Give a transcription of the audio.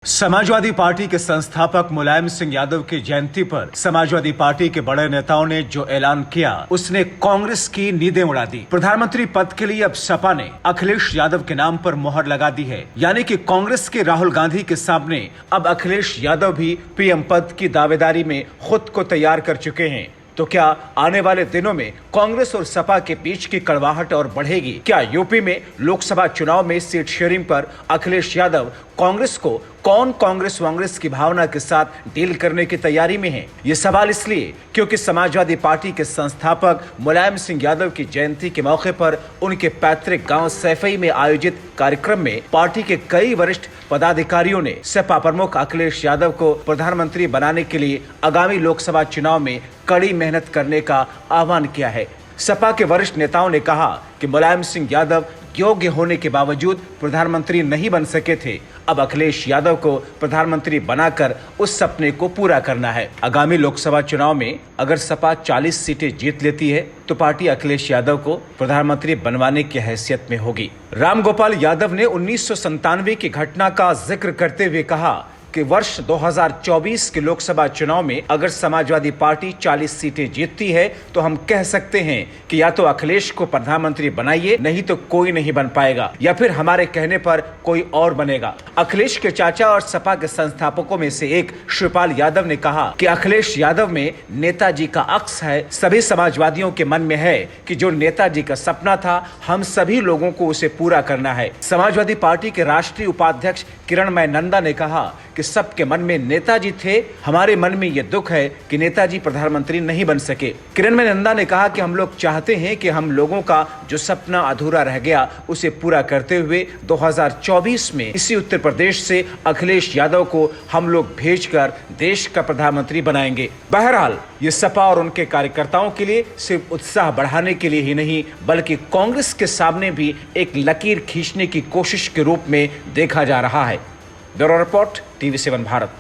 Samajwadi party के संस्थापक मुलायम सिंह यादव की जयंती पर समाजवादी पार्टी के बड़े नेताओं ने जो ऐलान किया उसने कांग्रेस की नींदें उड़ा दी। प्रधानमंत्री पद के लिए अब सपा ने अखिलेश यादव के नाम पर मोहर लगा दी है, यानी कि कांग्रेस के राहुल गांधी के सामने अब अखिलेश यादव भी पीएम पद की दावेदारी में खुद को तैयार कर चुके हैं। तो क्या आने वाले दिनों में कांग्रेस और सपा के बीच की कड़वाहट और बढ़ेगी? क्या यूपी में लोकसभा चुनाव में सीट शेयरिंग पर अखिलेश यादव कांग्रेस को कांग्रेस की भावना के साथ डील करने की तैयारी में है? ये सवाल इसलिए क्योंकि समाजवादी पार्टी के संस्थापक मुलायम सिंह यादव की जयंती के मौके पर उनके पैतृक गांव सैफई में आयोजित कार्यक्रम में पार्टी के कई वरिष्ठ पदाधिकारियों ने सपा प्रमुख अखिलेश यादव को प्रधानमंत्री बनाने के लिए आगामी लोकसभा चुनाव में कड़ी मेहनत करने का आह्वान किया है। सपा के वरिष्ठ नेताओं ने कहा कि मुलायम सिंह यादव योग्य होने के बावजूद प्रधानमंत्री नहीं बन सके थे। अब अखिलेश यादव को प्रधानमंत्री बनाकर उस सपने को पूरा करना है। आगामी लोकसभा चुनाव में अगर सपा 40 सीटें जीत लेती है तो पार्टी अखिलेश यादव को प्रधानमंत्री बनवाने की हैसियत में होगी। रामगोपाल यादव ने 1997 की घटना का जिक्र करते हुए कहा कि वर्ष 2024 के लोकसभा चुनाव में अगर समाजवादी पार्टी 40 सीटें जीतती है तो हम कह सकते हैं कि या तो अखिलेश को प्रधानमंत्री बनाइए, नहीं तो कोई नहीं बन पाएगा, या फिर हमारे कहने पर कोई और बनेगा। अखिलेश के चाचा और सपा के संस्थापकों में से एक शिवपाल यादव ने कहा कि अखिलेश यादव में नेताजी का अक्स है। सभी समाजवादियों के मन में है कि जो नेताजी का सपना था हम सभी लोगों को उसे पूरा करना है। समाजवादी पार्टी के राष्ट्रीय उपाध्यक्ष किरणमय नंदा ने कहा कि सबके मन में नेताजी थे, हमारे मन में ये दुख है कि नेताजी प्रधानमंत्री नहीं बन सके। किरणमय नंदा ने कहा कि हम लोग चाहते हैं कि हम लोगों का जो सपना अधूरा रह गया उसे पूरा करते हुए 2024 में इसी उत्तर प्रदेश से अखिलेश यादव को हम लोग भेजकर देश का प्रधानमंत्री बनाएंगे। बहरहाल ये सपा और उनके कार्यकर्ताओं के लिए सिर्फ उत्साह बढ़ाने के लिए ही नहीं बल्कि कांग्रेस के सामने भी एक लकीर खींचने की कोशिश के रूप में देखा जा रहा है। Bureau report, TV7 Bharat.